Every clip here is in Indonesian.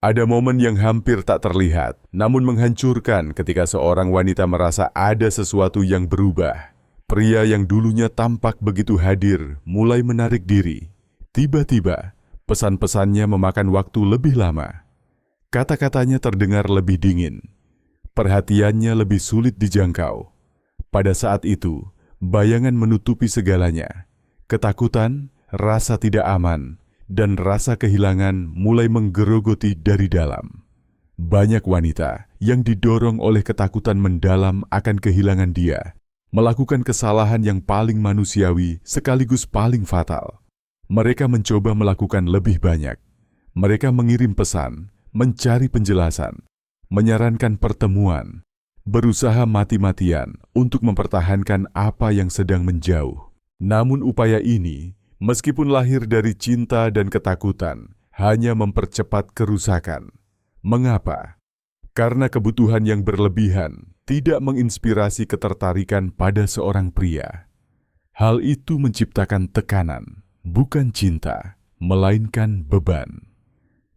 Ada momen yang hampir tak terlihat, namun menghancurkan ketika seorang wanita merasa ada sesuatu yang berubah. Pria yang dulunya tampak begitu hadir, mulai menarik diri. Tiba-tiba, pesan-pesannya memakan waktu lebih lama. Kata-katanya terdengar lebih dingin. Perhatiannya lebih sulit dijangkau. Pada saat itu, bayangan menutupi segalanya. Ketakutan, rasa tidak aman, dan rasa kehilangan mulai menggerogoti dari dalam. Banyak wanita yang didorong oleh ketakutan mendalam akan kehilangan dia, melakukan kesalahan yang paling manusiawi sekaligus paling fatal. Mereka mencoba melakukan lebih banyak. Mereka mengirim pesan, mencari penjelasan, menyarankan pertemuan, berusaha mati-matian untuk mempertahankan apa yang sedang menjauh. Namun upaya ini, meskipun lahir dari cinta dan ketakutan, hanya mempercepat kerusakan. Mengapa? Karena kebutuhan yang berlebihan tidak menginspirasi ketertarikan pada seorang pria. Hal itu menciptakan tekanan, bukan cinta, melainkan beban.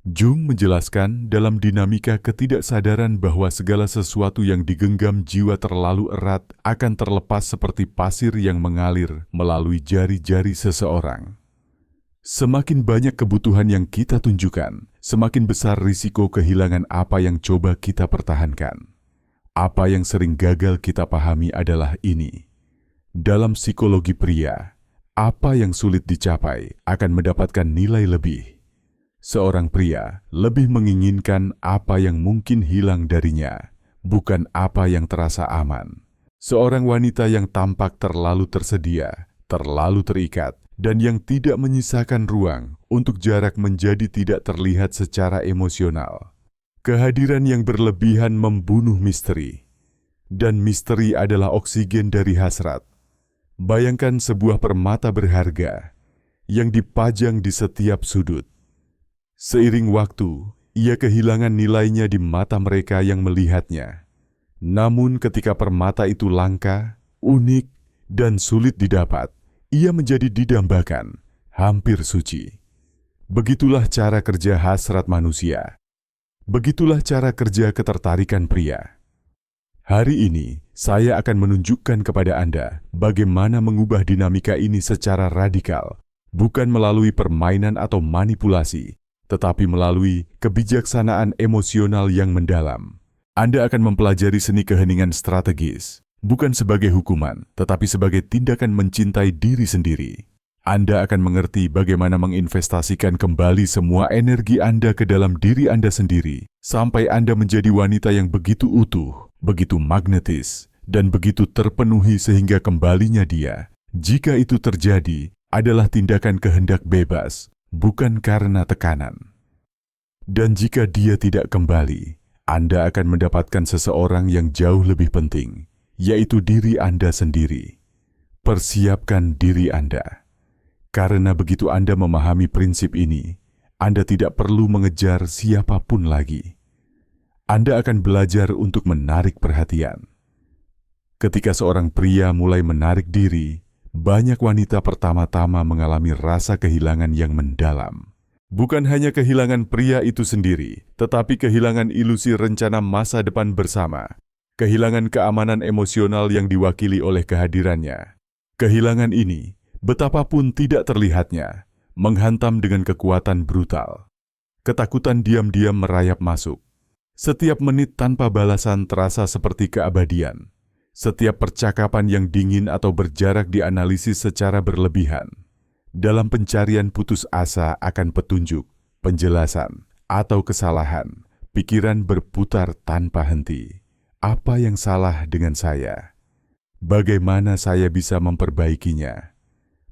Jung menjelaskan dalam dinamika ketidaksadaran bahwa segala sesuatu yang digenggam jiwa terlalu erat akan terlepas seperti pasir yang mengalir melalui jari-jari seseorang. Semakin banyak kebutuhan yang kita tunjukkan, semakin besar risiko kehilangan apa yang coba kita pertahankan. Apa yang sering gagal kita pahami adalah ini. Dalam psikologi pria, apa yang sulit dicapai akan mendapatkan nilai lebih. Seorang pria lebih menginginkan apa yang mungkin hilang darinya, bukan apa yang terasa aman. Seorang wanita yang tampak terlalu tersedia, terlalu terikat, dan yang tidak menyisakan ruang untuk jarak menjadi tidak terlihat secara emosional. Kehadiran yang berlebihan membunuh misteri, dan misteri adalah oksigen dari hasrat. Bayangkan sebuah permata berharga yang dipajang di setiap sudut. Seiring waktu, ia kehilangan nilainya di mata mereka yang melihatnya. Namun ketika permata itu langka, unik, dan sulit didapat, ia menjadi didambakan, hampir suci. Begitulah cara kerja hasrat manusia. Begitulah cara kerja ketertarikan pria. Hari ini, saya akan menunjukkan kepada Anda bagaimana mengubah dinamika ini secara radikal, bukan melalui permainan atau manipulasi, tetapi melalui kebijaksanaan emosional yang mendalam. Anda akan mempelajari seni keheningan strategis, bukan sebagai hukuman, tetapi sebagai tindakan mencintai diri sendiri. Anda akan mengerti bagaimana menginvestasikan kembali semua energi Anda ke dalam diri Anda sendiri, sampai Anda menjadi wanita yang begitu utuh, begitu magnetis, dan begitu terpenuhi sehingga kembalinya dia, jika itu terjadi, adalah tindakan kehendak bebas, bukan karena tekanan. Dan jika dia tidak kembali, Anda akan mendapatkan seseorang yang jauh lebih penting, yaitu diri Anda sendiri. Persiapkan diri Anda. Karena begitu Anda memahami prinsip ini, Anda tidak perlu mengejar siapapun lagi. Anda akan belajar untuk menarik perhatian. Ketika seorang pria mulai menarik diri, banyak wanita pertama-tama mengalami rasa kehilangan yang mendalam. Bukan hanya kehilangan pria itu sendiri, tetapi kehilangan ilusi rencana masa depan bersama. Kehilangan keamanan emosional yang diwakili oleh kehadirannya. Kehilangan ini, betapapun tidak terlihatnya, menghantam dengan kekuatan brutal. Ketakutan diam-diam merayap masuk. Setiap menit tanpa balasan terasa seperti keabadian. Setiap percakapan yang dingin atau berjarak dianalisis secara berlebihan. Dalam pencarian putus asa akan petunjuk, penjelasan, atau kesalahan, pikiran berputar tanpa henti. Apa yang salah dengan saya? Bagaimana saya bisa memperbaikinya?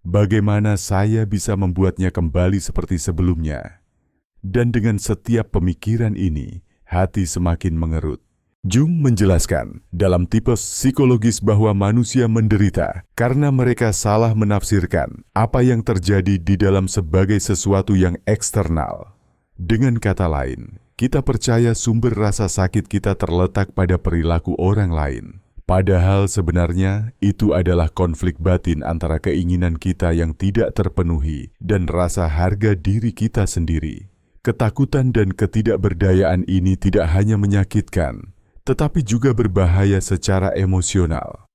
Bagaimana saya bisa membuatnya kembali seperti sebelumnya? Dan dengan setiap pemikiran ini, hati semakin mengerut. Jung menjelaskan dalam tipe psikologis bahwa manusia menderita karena mereka salah menafsirkan apa yang terjadi di dalam sebagai sesuatu yang eksternal. Dengan kata lain, kita percaya sumber rasa sakit kita terletak pada perilaku orang lain. Padahal sebenarnya itu adalah konflik batin antara keinginan kita yang tidak terpenuhi dan rasa harga diri kita sendiri. Ketakutan dan ketidakberdayaan ini tidak hanya menyakitkan, tetapi juga berbahaya secara emosional.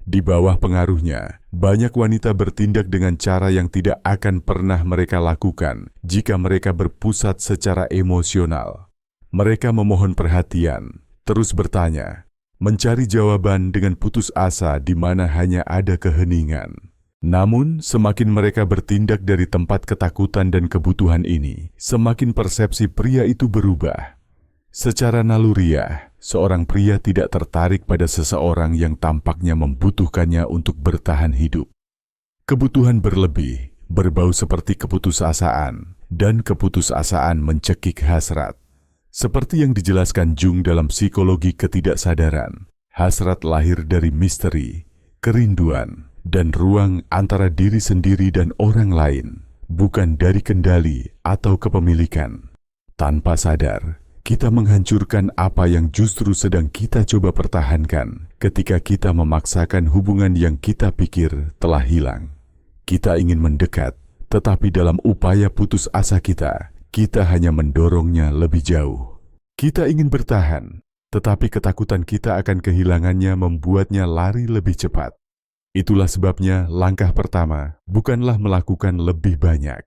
Di bawah pengaruhnya, banyak wanita bertindak dengan cara yang tidak akan pernah mereka lakukan jika mereka berpusat secara emosional. Mereka memohon perhatian, terus bertanya, mencari jawaban dengan putus asa di mana hanya ada keheningan. Namun, semakin mereka bertindak dari tempat ketakutan dan kebutuhan ini, semakin persepsi pria itu berubah. Secara naluriah, seorang pria tidak tertarik pada seseorang yang tampaknya membutuhkannya untuk bertahan hidup. Kebutuhan berlebih, berbau seperti keputusasaan, dan keputusasaan mencekik hasrat. Seperti yang dijelaskan Jung dalam psikologi ketidaksadaran, hasrat lahir dari misteri, kerinduan, dan ruang antara diri sendiri dan orang lain, bukan dari kendali atau kepemilikan. Tanpa sadar, kita menghancurkan apa yang justru sedang kita coba pertahankan ketika kita memaksakan hubungan yang kita pikir telah hilang. Kita ingin mendekat, tetapi dalam upaya putus asa kita hanya mendorongnya lebih jauh. Kita ingin bertahan, tetapi ketakutan kita akan kehilangannya membuatnya lari lebih cepat. Itulah sebabnya langkah pertama bukanlah melakukan lebih banyak.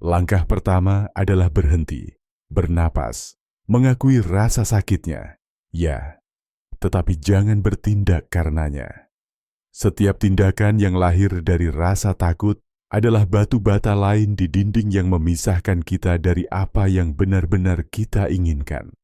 Langkah pertama adalah berhenti, bernapas, mengakui rasa sakitnya, ya, tetapi jangan bertindak karenanya. Setiap tindakan yang lahir dari rasa takut adalah batu bata lain di dinding yang memisahkan kita dari apa yang benar-benar kita inginkan.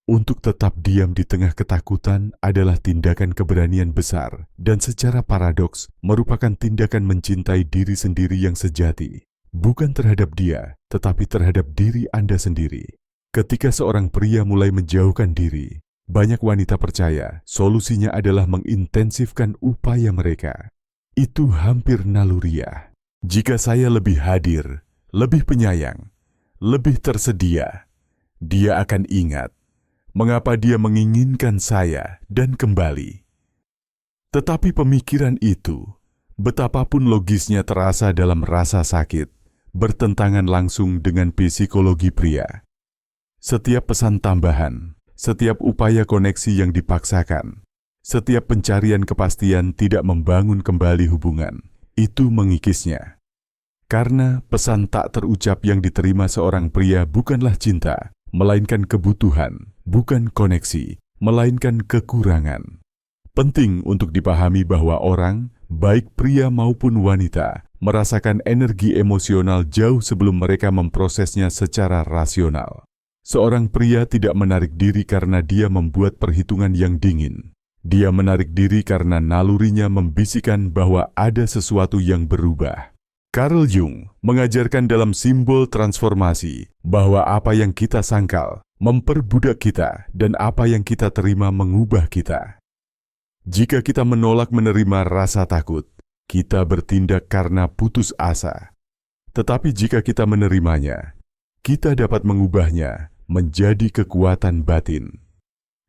Untuk tetap diam di tengah ketakutan adalah tindakan keberanian besar dan secara paradoks merupakan tindakan mencintai diri sendiri yang sejati, bukan terhadap dia, tetapi terhadap diri Anda sendiri. Ketika seorang pria mulai menjauhkan diri, banyak wanita percaya solusinya adalah mengintensifkan upaya mereka. Itu hampir naluriah. Jika saya lebih hadir, lebih penyayang, lebih tersedia, dia akan ingat mengapa dia menginginkan saya dan kembali. Tetapi pemikiran itu, betapapun logisnya terasa dalam rasa sakit, bertentangan langsung dengan psikologi pria. Setiap pesan tambahan, setiap upaya koneksi yang dipaksakan, setiap pencarian kepastian tidak membangun kembali hubungan, itu mengikisnya. Karena pesan tak terucap yang diterima seorang pria bukanlah cinta, melainkan kebutuhan, bukan koneksi, melainkan kekurangan. Penting untuk dipahami bahwa orang, baik pria maupun wanita, merasakan energi emosional jauh sebelum mereka memprosesnya secara rasional. Seorang pria tidak menarik diri karena dia membuat perhitungan yang dingin. Dia menarik diri karena nalurinya membisikkan bahwa ada sesuatu yang berubah. Carl Jung mengajarkan dalam simbol transformasi bahwa apa yang kita sangkal memperbudak kita dan apa yang kita terima mengubah kita. Jika kita menolak menerima rasa takut, kita bertindak karena putus asa. Tetapi jika kita menerimanya, kita dapat mengubahnya menjadi kekuatan batin.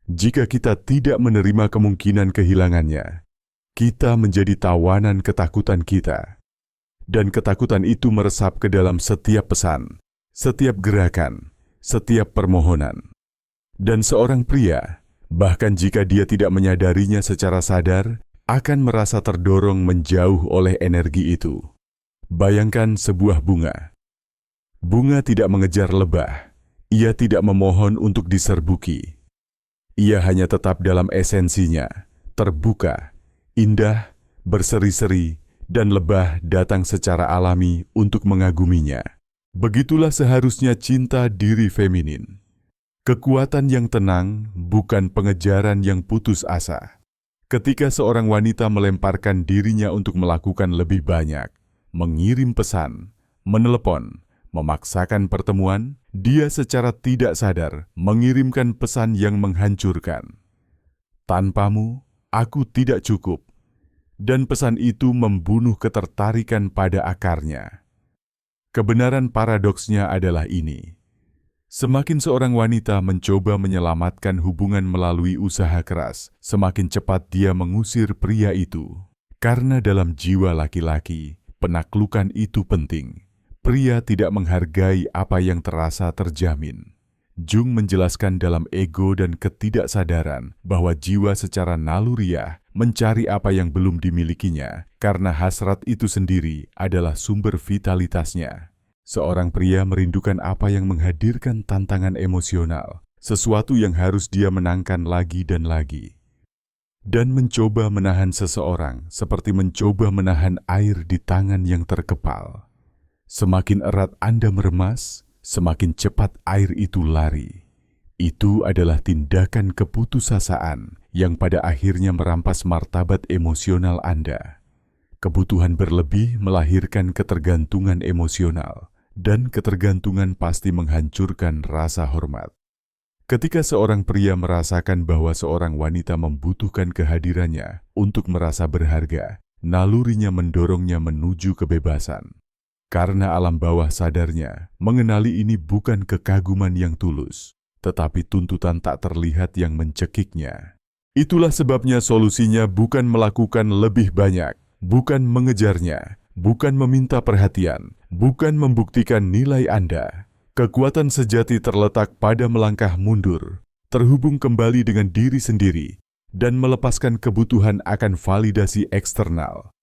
Jika kita tidak menerima kemungkinan kehilangannya, kita menjadi tawanan ketakutan kita. Dan ketakutan itu meresap ke dalam setiap pesan, setiap gerakan, setiap permohonan. Dan seorang pria, bahkan jika dia tidak menyadarinya secara sadar, akan merasa terdorong menjauh oleh energi itu. Bayangkan sebuah bunga. Bunga tidak mengejar lebah. Ia tidak memohon untuk diserbuki. Ia hanya tetap dalam esensinya, terbuka, indah, berseri-seri, dan lebah datang secara alami untuk mengaguminya. Begitulah seharusnya cinta diri feminin. Kekuatan yang tenang bukan pengejaran yang putus asa. Ketika seorang wanita melemparkan dirinya untuk melakukan lebih banyak, mengirim pesan, menelepon, memaksakan pertemuan, dia secara tidak sadar mengirimkan pesan yang menghancurkan. Tanpamu, aku tidak cukup. Dan pesan itu membunuh ketertarikan pada akarnya. Kebenaran paradoksnya adalah ini. Semakin seorang wanita mencoba menyelamatkan hubungan melalui usaha keras, semakin cepat dia mengusir pria itu. Karena dalam jiwa laki-laki, penaklukan itu penting. Pria tidak menghargai apa yang terasa terjamin. Jung menjelaskan dalam ego dan ketidaksadaran bahwa jiwa secara naluriah mencari apa yang belum dimilikinya karena hasrat itu sendiri adalah sumber vitalitasnya. Seorang pria merindukan apa yang menghadirkan tantangan emosional, sesuatu yang harus dia menangkan lagi dan lagi. Dan mencoba menahan seseorang seperti mencoba menahan air di tangan yang terkepal. Semakin erat Anda meremas, semakin cepat air itu lari. Itu adalah tindakan keputusasaan yang pada akhirnya merampas martabat emosional Anda. Kebutuhan berlebih melahirkan ketergantungan emosional, dan ketergantungan pasti menghancurkan rasa hormat. Ketika seorang pria merasakan bahwa seorang wanita membutuhkan kehadirannya untuk merasa berharga, nalurinya mendorongnya menuju kebebasan. Karena alam bawah sadarnya mengenali ini bukan kekaguman yang tulus, tetapi tuntutan tak terlihat yang mencekiknya. Itulah sebabnya solusinya bukan melakukan lebih banyak, bukan mengejarnya, bukan meminta perhatian, bukan membuktikan nilai Anda. Kekuatan sejati terletak pada melangkah mundur, terhubung kembali dengan diri sendiri, dan melepaskan kebutuhan akan validasi eksternal.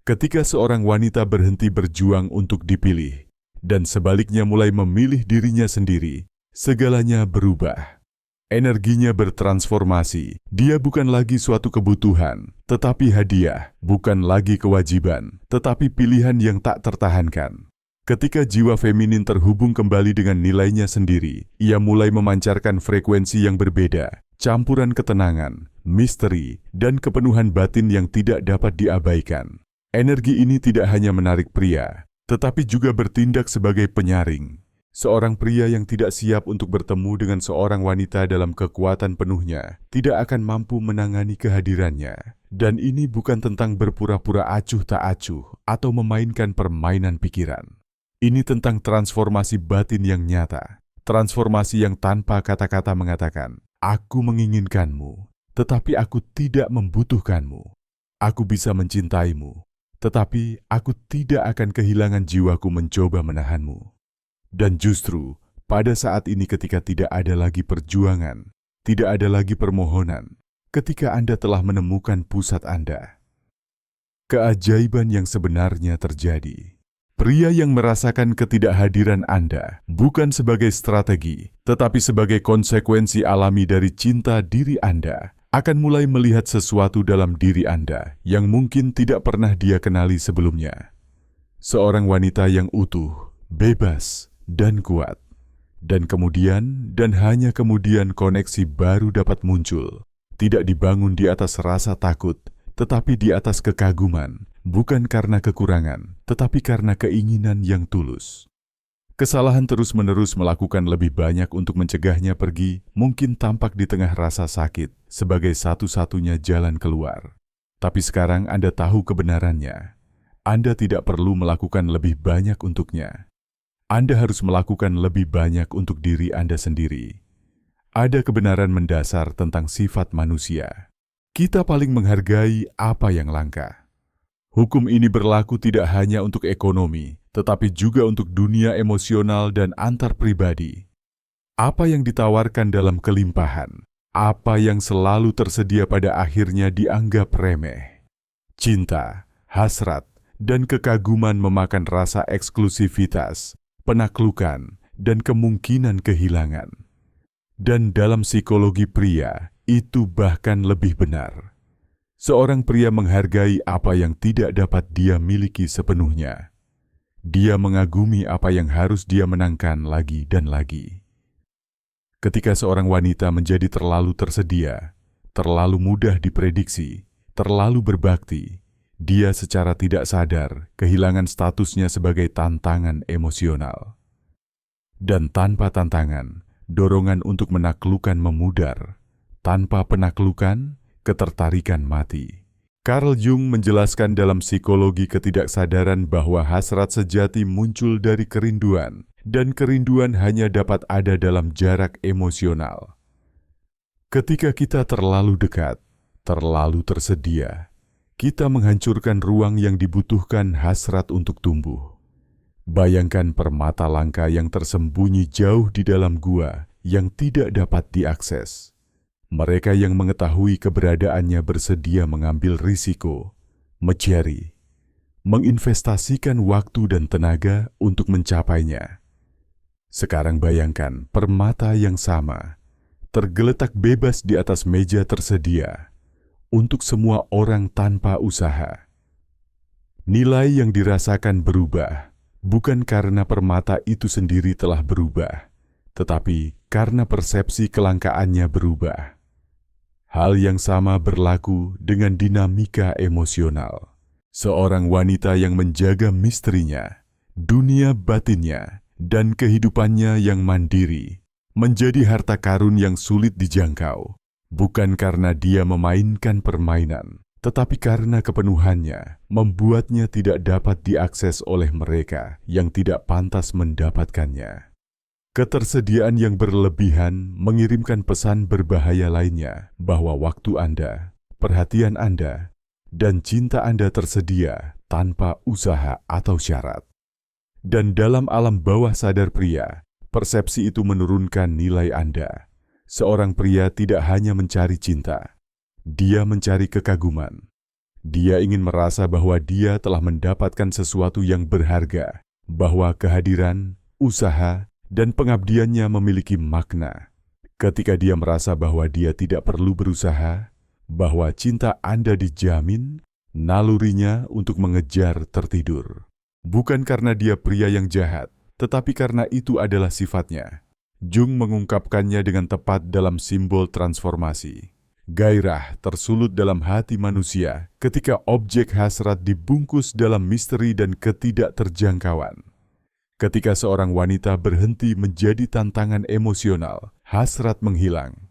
Ketika seorang wanita berhenti berjuang untuk dipilih, dan sebaliknya mulai memilih dirinya sendiri, segalanya berubah. Energinya bertransformasi, dia bukan lagi suatu kebutuhan, tetapi hadiah, bukan lagi kewajiban, tetapi pilihan yang tak tertahankan. Ketika jiwa feminin terhubung kembali dengan nilainya sendiri, ia mulai memancarkan frekuensi yang berbeda, campuran ketenangan, misteri, dan kepenuhan batin yang tidak dapat diabaikan. Energi ini tidak hanya menarik pria, tetapi juga bertindak sebagai penyaring. Seorang pria yang tidak siap untuk bertemu dengan seorang wanita dalam kekuatan penuhnya, tidak akan mampu menangani kehadirannya. Dan ini bukan tentang berpura-pura acuh tak acuh atau memainkan permainan pikiran. Ini tentang transformasi batin yang nyata, transformasi yang tanpa kata-kata mengatakan, "Aku menginginkanmu, tetapi aku tidak membutuhkanmu. Aku bisa mencintaimu, tetapi aku tidak akan kehilangan jiwaku mencoba menahanmu." Dan justru, pada saat ini ketika tidak ada lagi perjuangan, tidak ada lagi permohonan, ketika Anda telah menemukan pusat Anda, keajaiban yang sebenarnya terjadi. Pria yang merasakan ketidakhadiran Anda bukan sebagai strategi, tetapi sebagai konsekuensi alami dari cinta diri Anda, akan mulai melihat sesuatu dalam diri Anda yang mungkin tidak pernah dia kenali sebelumnya. Seorang wanita yang utuh, bebas, dan kuat. Dan kemudian, dan hanya kemudian koneksi baru dapat muncul. Tidak dibangun di atas rasa takut, tetapi di atas kekaguman, bukan karena kekurangan, tetapi karena keinginan yang tulus. Kesalahan terus-menerus melakukan lebih banyak untuk mencegahnya pergi, mungkin tampak di tengah rasa sakit sebagai satu-satunya jalan keluar. Tapi sekarang Anda tahu kebenarannya. Anda tidak perlu melakukan lebih banyak untuknya. Anda harus melakukan lebih banyak untuk diri Anda sendiri. Ada kebenaran mendasar tentang sifat manusia. Kita paling menghargai apa yang langka. Hukum ini berlaku tidak hanya untuk ekonomi, tetapi juga untuk dunia emosional dan antar pribadi. Apa yang ditawarkan dalam kelimpahan, apa yang selalu tersedia pada akhirnya dianggap remeh. Cinta, hasrat, dan kekaguman memakan rasa eksklusivitas, penaklukan, dan kemungkinan kehilangan. Dan dalam psikologi pria, itu bahkan lebih benar. Seorang pria menghargai apa yang tidak dapat dia miliki sepenuhnya. Dia mengagumi apa yang harus dia menangkan lagi dan lagi. Ketika seorang wanita menjadi terlalu tersedia, terlalu mudah diprediksi, terlalu berbakti, dia secara tidak sadar kehilangan statusnya sebagai tantangan emosional. Dan tanpa tantangan, dorongan untuk menaklukkan memudar. Tanpa penaklukan, ketertarikan mati. Carl Jung menjelaskan dalam psikologi ketidaksadaran bahwa hasrat sejati muncul dari kerinduan, dan kerinduan hanya dapat ada dalam jarak emosional. Ketika kita terlalu dekat, terlalu tersedia, kita menghancurkan ruang yang dibutuhkan hasrat untuk tumbuh. Bayangkan permata langka yang tersembunyi jauh di dalam gua yang tidak dapat diakses. Mereka yang mengetahui keberadaannya bersedia mengambil risiko, mencari, menginvestasikan waktu dan tenaga untuk mencapainya. Sekarang bayangkan permata yang sama, tergeletak bebas di atas meja tersedia untuk semua orang tanpa usaha. Nilai yang dirasakan berubah, bukan karena permata itu sendiri telah berubah, tetapi karena persepsi kelangkaannya berubah. Hal yang sama berlaku dengan dinamika emosional. Seorang wanita yang menjaga misterinya, dunia batinnya, dan kehidupannya yang mandiri, menjadi harta karun yang sulit dijangkau, bukan karena dia memainkan permainan, tetapi karena kepenuhannya membuatnya tidak dapat diakses oleh mereka yang tidak pantas mendapatkannya. Ketersediaan yang berlebihan mengirimkan pesan berbahaya lainnya bahwa waktu Anda, perhatian Anda, dan cinta Anda tersedia tanpa usaha atau syarat. Dan dalam alam bawah sadar pria, persepsi itu menurunkan nilai Anda. Seorang pria tidak hanya mencari cinta, dia mencari kekaguman. Dia ingin merasa bahwa dia telah mendapatkan sesuatu yang berharga, bahwa kehadiran, usaha, dan pengabdiannya memiliki makna. Ketika dia merasa bahwa dia tidak perlu berusaha, bahwa cinta Anda dijamin, nalurinya untuk mengejar tertidur. Bukan karena dia pria yang jahat, tetapi karena itu adalah sifatnya. Jung mengungkapkannya dengan tepat dalam simbol transformasi. Gairah tersulut dalam hati manusia ketika objek hasrat dibungkus dalam misteri dan ketidakterjangkauan. Ketika seorang wanita berhenti menjadi tantangan emosional, hasrat menghilang.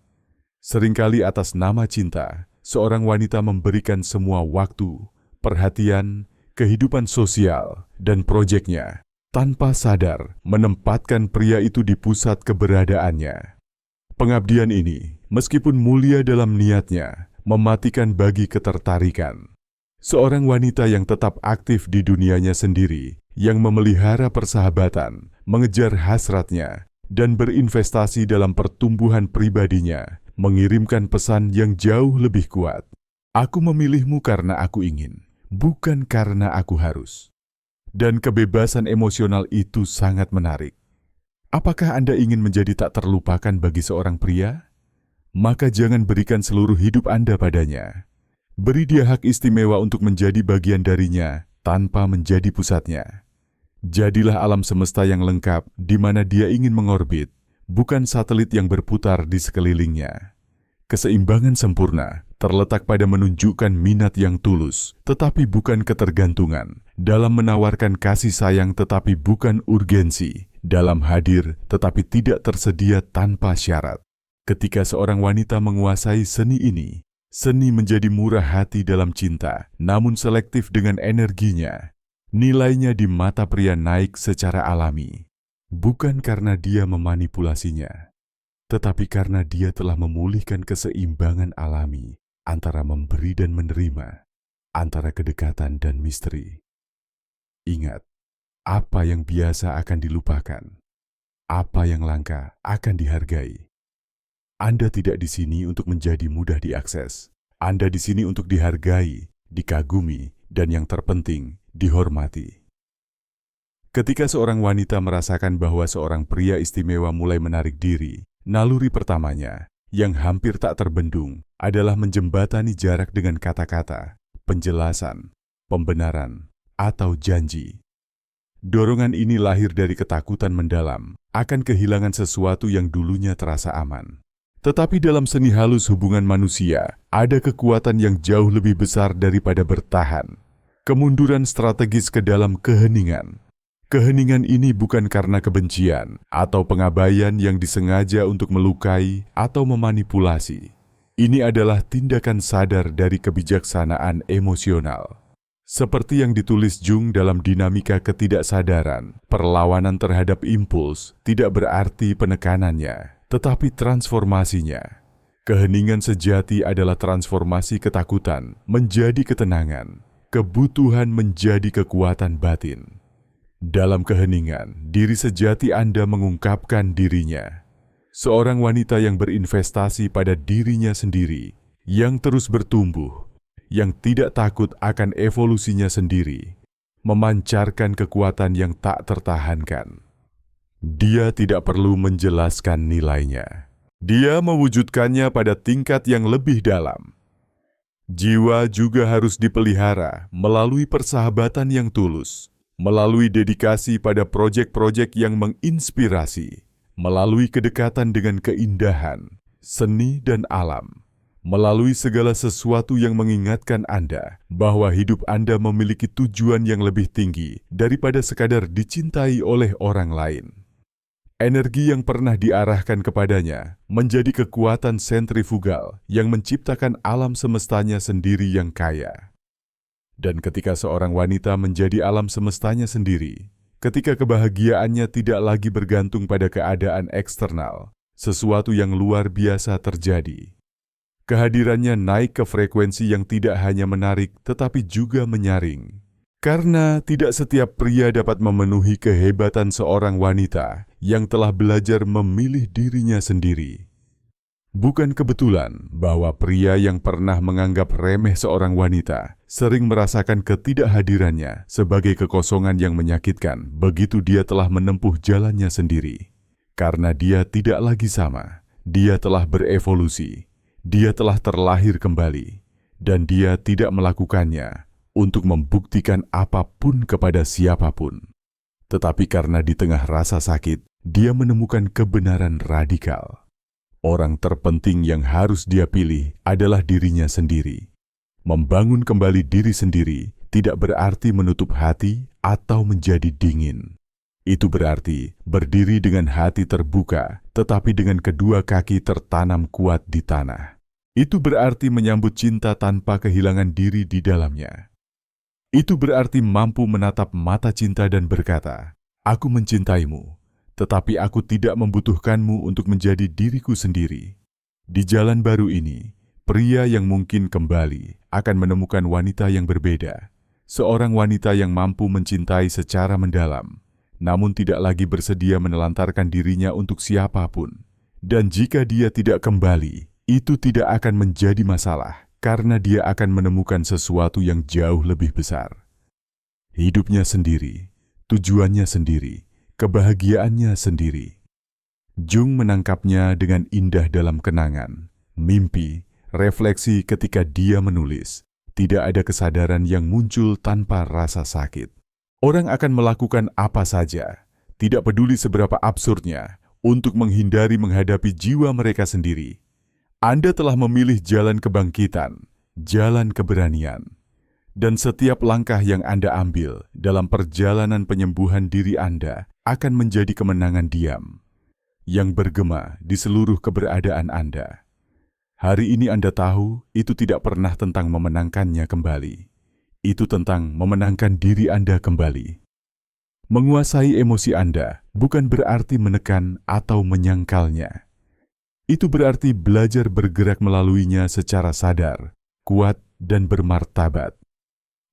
Seringkali atas nama cinta, seorang wanita memberikan semua waktu, perhatian, kehidupan sosial, dan proyeknya, tanpa sadar menempatkan pria itu di pusat keberadaannya. Pengabdian ini, meskipun mulia dalam niatnya, mematikan bagi ketertarikan. Seorang wanita yang tetap aktif di dunianya sendiri, yang memelihara persahabatan, mengejar hasratnya, dan berinvestasi dalam pertumbuhan pribadinya, mengirimkan pesan yang jauh lebih kuat. Aku memilihmu karena aku ingin, bukan karena aku harus. Dan kebebasan emosional itu sangat menarik. Apakah Anda ingin menjadi tak terlupakan bagi seorang pria? Maka jangan berikan seluruh hidup Anda padanya. Beri dia hak istimewa untuk menjadi bagian darinya tanpa menjadi pusatnya. Jadilah alam semesta yang lengkap di mana dia ingin mengorbit, bukan satelit yang berputar di sekelilingnya. Keseimbangan sempurna terletak pada menunjukkan minat yang tulus, tetapi bukan ketergantungan, dalam menawarkan kasih sayang tetapi bukan urgensi, dalam hadir tetapi tidak tersedia tanpa syarat. Ketika seorang wanita menguasai seni ini, seni menjadi murah hati dalam cinta, namun selektif dengan energinya. Nilainya di mata pria naik secara alami, bukan karena dia memanipulasinya, tetapi karena dia telah memulihkan keseimbangan alami antara memberi dan menerima, antara kedekatan dan misteri. Ingat, apa yang biasa akan dilupakan, apa yang langka akan dihargai. Anda tidak di sini untuk menjadi mudah diakses. Anda di sini untuk dihargai, dikagumi, dan yang terpenting, dihormati. Ketika seorang wanita merasakan bahwa seorang pria istimewa mulai menarik diri, naluri pertamanya, yang hampir tak terbendung, adalah menjembatani jarak dengan kata-kata, penjelasan, pembenaran, atau janji. Dorongan ini lahir dari ketakutan mendalam akan kehilangan sesuatu yang dulunya terasa aman. Tetapi dalam seni halus hubungan manusia, ada kekuatan yang jauh lebih besar daripada bertahan. Kemunduran strategis ke dalam keheningan. Keheningan ini bukan karena kebencian atau pengabaian yang disengaja untuk melukai atau memanipulasi. Ini adalah tindakan sadar dari kebijaksanaan emosional. Seperti yang ditulis Jung dalam dinamika ketidaksadaran, perlawanan terhadap impuls tidak berarti penekanannya, tetapi transformasinya. Keheningan sejati adalah transformasi ketakutan menjadi ketenangan, kebutuhan menjadi kekuatan batin. Dalam keheningan, diri sejati Anda mengungkapkan dirinya. Seorang wanita yang berinvestasi pada dirinya sendiri, yang terus bertumbuh, yang tidak takut akan evolusinya sendiri, memancarkan kekuatan yang tak tertahankan. Dia tidak perlu menjelaskan nilainya. Dia mewujudkannya pada tingkat yang lebih dalam. Jiwa juga harus dipelihara melalui persahabatan yang tulus, melalui dedikasi pada proyek-proyek yang menginspirasi, melalui kedekatan dengan keindahan, seni dan alam, melalui segala sesuatu yang mengingatkan Anda bahwa hidup Anda memiliki tujuan yang lebih tinggi daripada sekadar dicintai oleh orang lain. Energi yang pernah diarahkan kepadanya menjadi kekuatan sentrifugal yang menciptakan alam semestanya sendiri yang kaya. Dan ketika seorang wanita menjadi alam semestanya sendiri, ketika kebahagiaannya tidak lagi bergantung pada keadaan eksternal, sesuatu yang luar biasa terjadi. Kehadirannya naik ke frekuensi yang tidak hanya menarik tetapi juga menyaring. Karena tidak setiap pria dapat memenuhi kehebatan seorang wanita yang telah belajar memilih dirinya sendiri. Bukan kebetulan bahwa pria yang pernah menganggap remeh seorang wanita sering merasakan ketidakhadirannya sebagai kekosongan yang menyakitkan begitu dia telah menempuh jalannya sendiri. Karena dia tidak lagi sama, dia telah berevolusi, dia telah terlahir kembali, dan dia tidak melakukannya untuk membuktikan apapun kepada siapapun. Tetapi karena di tengah rasa sakit, dia menemukan kebenaran radikal. Orang terpenting yang harus dia pilih adalah dirinya sendiri. Membangun kembali diri sendiri tidak berarti menutup hati atau menjadi dingin. Itu berarti berdiri dengan hati terbuka, tetapi dengan kedua kaki tertanam kuat di tanah. Itu berarti menyambut cinta tanpa kehilangan diri di dalamnya. Itu berarti mampu menatap mata cinta dan berkata, "Aku mencintaimu, tetapi aku tidak membutuhkanmu untuk menjadi diriku sendiri." Di jalan baru ini, pria yang mungkin kembali akan menemukan wanita yang berbeda. Seorang wanita yang mampu mencintai secara mendalam, namun tidak lagi bersedia menelantarkan dirinya untuk siapapun. Dan jika dia tidak kembali, itu tidak akan menjadi masalah. Karena dia akan menemukan sesuatu yang jauh lebih besar. Hidupnya sendiri, tujuannya sendiri, kebahagiaannya sendiri. Jung menangkapnya dengan indah dalam kenangan, mimpi, refleksi ketika dia menulis. Tidak ada kesadaran yang muncul tanpa rasa sakit. Orang akan melakukan apa saja, tidak peduli seberapa absurdnya, untuk menghindari menghadapi jiwa mereka sendiri. Anda telah memilih jalan kebangkitan, jalan keberanian. Dan setiap langkah yang Anda ambil dalam perjalanan penyembuhan diri Anda akan menjadi kemenangan diam yang bergema di seluruh keberadaan Anda. Hari ini Anda tahu itu tidak pernah tentang memenangkannya kembali. Itu tentang memenangkan diri Anda kembali. Menguasai emosi Anda bukan berarti menekan atau menyangkalnya. Itu berarti belajar bergerak melaluinya secara sadar, kuat, dan bermartabat.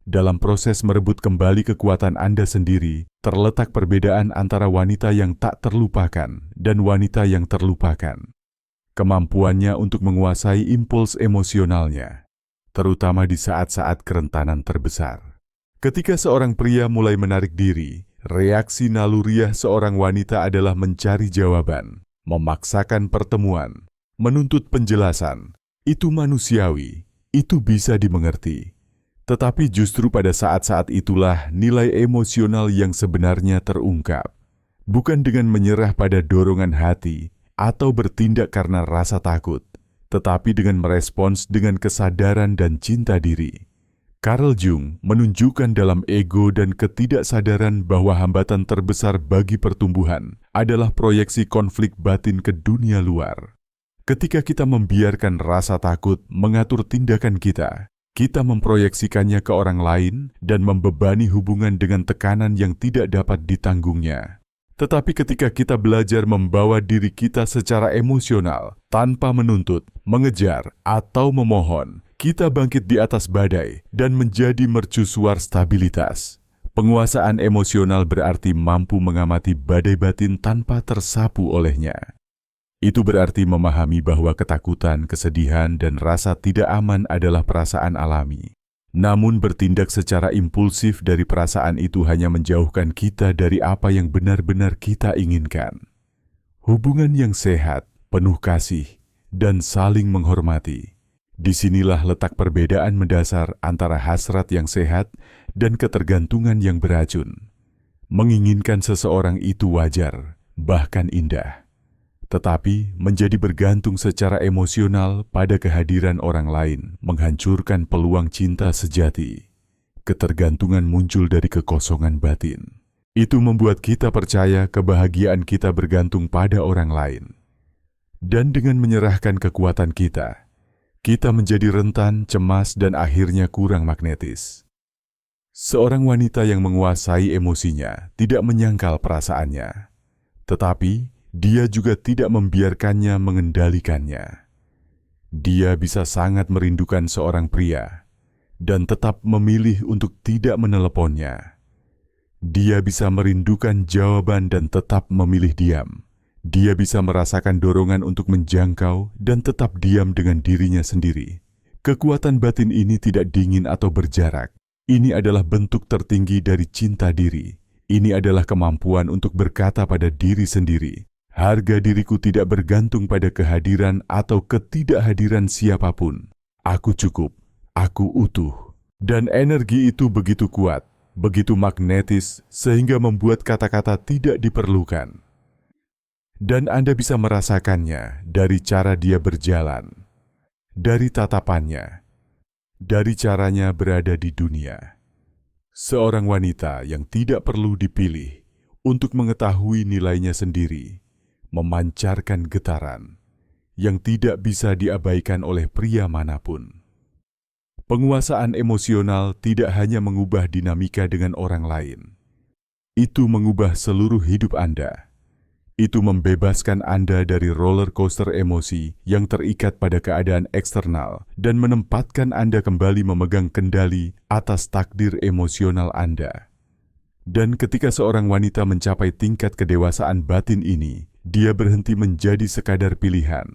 Dalam proses merebut kembali kekuatan Anda sendiri, terletak perbedaan antara wanita yang tak terlupakan dan wanita yang terlupakan. Kemampuannya untuk menguasai impuls emosionalnya, terutama di saat-saat kerentanan terbesar. Ketika seorang pria mulai menarik diri, reaksi naluriah seorang wanita adalah mencari jawaban, memaksakan pertemuan, menuntut penjelasan. Itu manusiawi, itu bisa dimengerti. Tetapi justru pada saat-saat itulah nilai emosional yang sebenarnya terungkap. Bukan dengan menyerah pada dorongan hati atau bertindak karena rasa takut, tetapi dengan merespons dengan kesadaran dan cinta diri. Carl Jung menunjukkan dalam ego dan ketidaksadaran bahwa hambatan terbesar bagi pertumbuhan adalah proyeksi konflik batin ke dunia luar. Ketika kita membiarkan rasa takut mengatur tindakan kita memproyeksikannya ke orang lain dan membebani hubungan dengan tekanan yang tidak dapat ditanggungnya. Tetapi ketika kita belajar membawa diri kita secara emosional, tanpa menuntut, mengejar, atau memohon, kita bangkit di atas badai dan menjadi mercusuar stabilitas. Penguasaan emosional berarti mampu mengamati badai batin tanpa tersapu olehnya. Itu berarti memahami bahwa ketakutan, kesedihan, dan rasa tidak aman adalah perasaan alami. Namun bertindak secara impulsif dari perasaan itu hanya menjauhkan kita dari apa yang benar-benar kita inginkan. Hubungan yang sehat, penuh kasih, dan saling menghormati. Disinilah letak perbedaan mendasar antara hasrat yang sehat dan ketergantungan yang beracun. Menginginkan seseorang itu wajar, bahkan indah. Tetapi menjadi bergantung secara emosional pada kehadiran orang lain menghancurkan peluang cinta sejati. Ketergantungan muncul dari kekosongan batin. Itu membuat kita percaya kebahagiaan kita bergantung pada orang lain. Dan dengan menyerahkan kekuatan kita menjadi rentan, cemas, dan akhirnya kurang magnetis. Seorang wanita yang menguasai emosinya tidak menyangkal perasaannya, tetapi dia juga tidak membiarkannya mengendalikannya. Dia bisa sangat merindukan seorang pria dan tetap memilih untuk tidak meneleponnya. Dia bisa merindukan jawaban dan tetap memilih diam. Dia bisa merasakan dorongan untuk menjangkau dan tetap diam dengan dirinya sendiri. Kekuatan batin ini tidak dingin atau berjarak. Ini adalah bentuk tertinggi dari cinta diri. Ini adalah kemampuan untuk berkata pada diri sendiri, harga diriku tidak bergantung pada kehadiran atau ketidakhadiran siapapun. Aku cukup, aku utuh. Dan energi itu begitu kuat, begitu magnetis, sehingga membuat kata-kata tidak diperlukan. Dan Anda bisa merasakannya dari cara dia berjalan, dari tatapannya, dari caranya berada di dunia. Seorang wanita yang tidak perlu dipilih untuk mengetahui nilainya sendiri, memancarkan getaran yang tidak bisa diabaikan oleh pria manapun. Penguasaan emosional tidak hanya mengubah dinamika dengan orang lain. Itu mengubah seluruh hidup Anda. Itu membebaskan Anda dari roller coaster emosi yang terikat pada keadaan eksternal dan menempatkan Anda kembali memegang kendali atas takdir emosional Anda. Dan ketika seorang wanita mencapai tingkat kedewasaan batin ini, dia berhenti menjadi sekadar pilihan.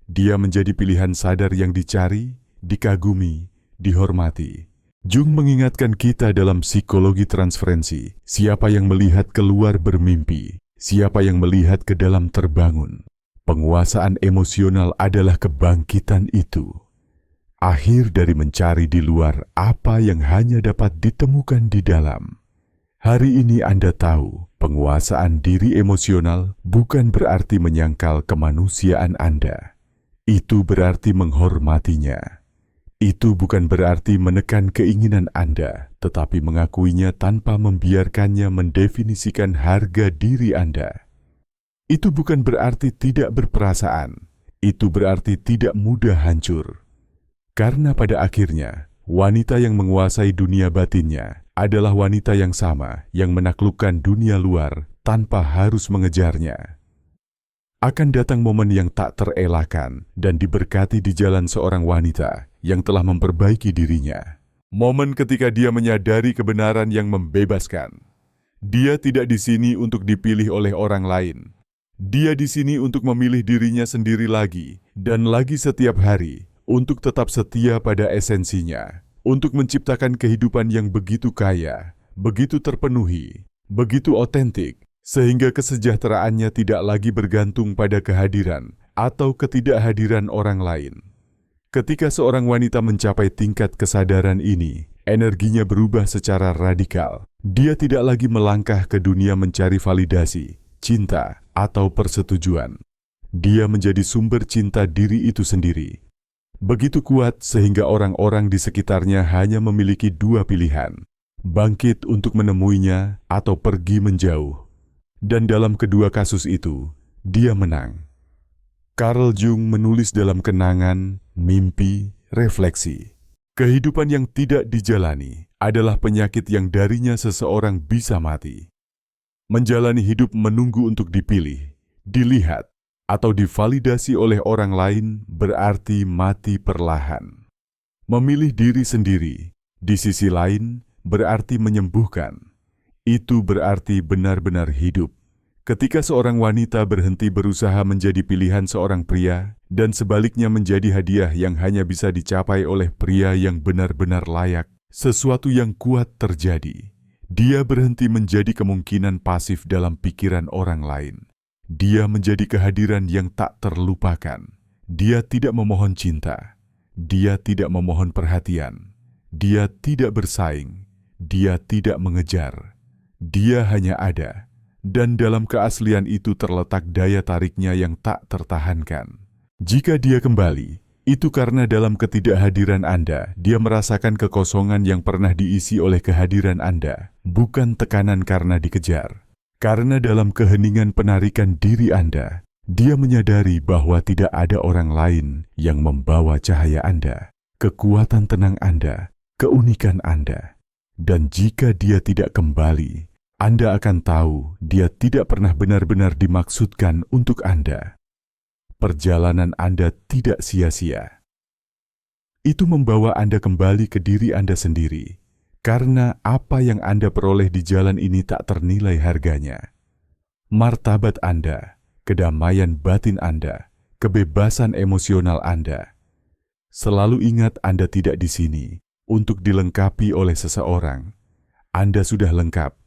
Dia menjadi pilihan sadar yang dicari, dikagumi, dihormati. Jung mengingatkan kita dalam psikologi transferensi, siapa yang melihat keluar bermimpi, siapa yang melihat ke dalam terbangun. Penguasaan emosional adalah kebangkitan itu. Akhir dari mencari di luar apa yang hanya dapat ditemukan di dalam. Hari ini Anda tahu, penguasaan diri emosional bukan berarti menyangkal kemanusiaan Anda. Itu berarti menghormatinya. Itu bukan berarti menekan keinginan Anda, tetapi mengakuinya tanpa membiarkannya mendefinisikan harga diri Anda. Itu bukan berarti tidak berperasaan. Itu berarti tidak mudah hancur. Karena pada akhirnya, wanita yang menguasai dunia batinnya adalah wanita yang sama yang menaklukkan dunia luar tanpa harus mengejarnya. Akan datang momen yang tak terelakkan dan diberkati di jalan seorang wanita yang telah memperbaiki dirinya. Momen ketika dia menyadari kebenaran yang membebaskan. Dia tidak di sini untuk dipilih oleh orang lain. Dia di sini untuk memilih dirinya sendiri lagi dan lagi setiap hari untuk tetap setia pada esensinya, untuk menciptakan kehidupan yang begitu kaya, begitu terpenuhi, begitu otentik, sehingga kesejahteraannya tidak lagi bergantung pada kehadiran atau ketidakhadiran orang lain. Ketika seorang wanita mencapai tingkat kesadaran ini, energinya berubah secara radikal. Dia tidak lagi melangkah ke dunia mencari validasi, cinta, atau persetujuan. Dia menjadi sumber cinta diri itu sendiri. Begitu kuat sehingga orang-orang di sekitarnya hanya memiliki dua pilihan, bangkit untuk menemuinya atau pergi menjauh. Dan dalam kedua kasus itu, dia menang. Carl Jung menulis dalam Kenangan, Mimpi, Refleksi. Kehidupan yang tidak dijalani adalah penyakit yang darinya seseorang bisa mati. Menjalani hidup menunggu untuk dipilih, dilihat, atau divalidasi oleh orang lain berarti mati perlahan. Memilih diri sendiri, di sisi lain, berarti menyembuhkan. Itu berarti benar-benar hidup. Ketika seorang wanita berhenti berusaha menjadi pilihan seorang pria, dan sebaliknya menjadi hadiah yang hanya bisa dicapai oleh pria yang benar-benar layak, sesuatu yang kuat terjadi. Dia berhenti menjadi kemungkinan pasif dalam pikiran orang lain. Dia menjadi kehadiran yang tak terlupakan. Dia tidak memohon cinta. Dia tidak memohon perhatian. Dia tidak bersaing. Dia tidak mengejar. Dia hanya ada. Dan dalam keaslian itu terletak daya tariknya yang tak tertahankan. Jika dia kembali, itu karena dalam ketidakhadiran Anda, dia merasakan kekosongan yang pernah diisi oleh kehadiran Anda, bukan tekanan karena dikejar. Karena dalam keheningan penarikan diri Anda, dia menyadari bahwa tidak ada orang lain yang membawa cahaya Anda, kekuatan tenang Anda, keunikan Anda. Dan jika dia tidak kembali, Anda akan tahu dia tidak pernah benar-benar dimaksudkan untuk Anda. Perjalanan Anda tidak sia-sia. Itu membawa Anda kembali ke diri Anda sendiri, karena apa yang Anda peroleh di jalan ini tak ternilai harganya. Martabat Anda, kedamaian batin Anda, kebebasan emosional Anda. Selalu ingat Anda tidak di sini untuk dilengkapi oleh seseorang. Anda sudah lengkap.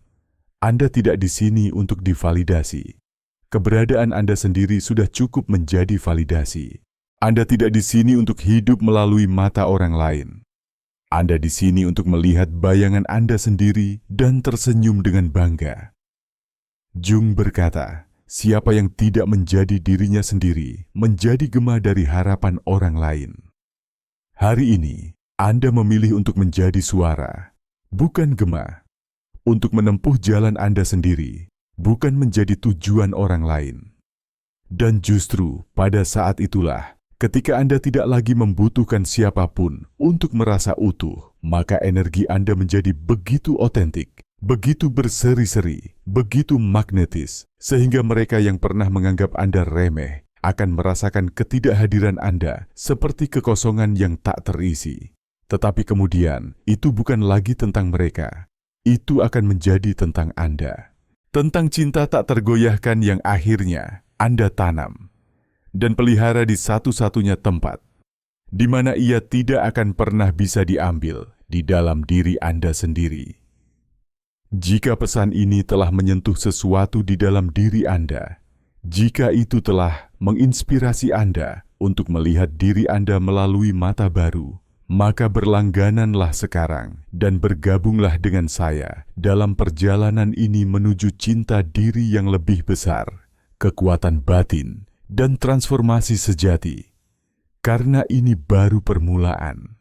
Anda tidak di sini untuk divalidasi. Keberadaan Anda sendiri sudah cukup menjadi validasi. Anda tidak di sini untuk hidup melalui mata orang lain. Anda di sini untuk melihat bayangan Anda sendiri dan tersenyum dengan bangga. Jung berkata, siapa yang tidak menjadi dirinya sendiri, menjadi gema dari harapan orang lain. Hari ini, Anda memilih untuk menjadi suara, bukan gema. Untuk menempuh jalan Anda sendiri, bukan menjadi tujuan orang lain. Dan justru pada saat itulah, ketika Anda tidak lagi membutuhkan siapapun untuk merasa utuh, maka energi Anda menjadi begitu otentik, begitu berseri-seri, begitu magnetis, sehingga mereka yang pernah menganggap Anda remeh akan merasakan ketidakhadiran Anda seperti kekosongan yang tak terisi. Tetapi kemudian, itu bukan lagi tentang mereka. Itu akan menjadi tentang Anda. Tentang cinta tak tergoyahkan yang akhirnya Anda tanam dan pelihara di satu-satunya tempat di mana ia tidak akan pernah bisa diambil di dalam diri Anda sendiri. Jika pesan ini telah menyentuh sesuatu di dalam diri Anda, jika itu telah menginspirasi Anda untuk melihat diri Anda melalui mata baru, maka berlanggananlah sekarang dan bergabunglah dengan saya dalam perjalanan ini menuju cinta diri yang lebih besar, kekuatan batin, dan transformasi sejati. Karena ini baru permulaan.